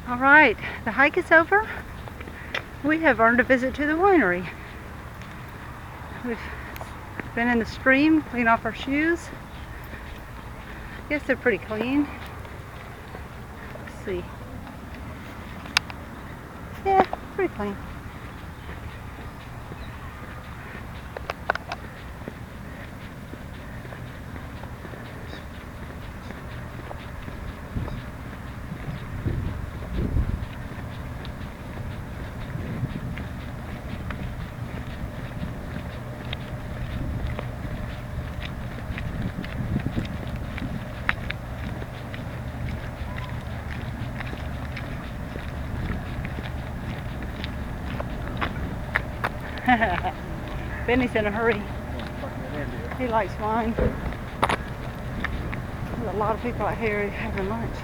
All right, the hike is over. We have earned a visit to the winery. We've been in the stream, clean off our shoes. I guess they're pretty clean. Let's see. Yeah, pretty clean. Benny's in a hurry. He likes wine. There's a lot of people out here having lunch.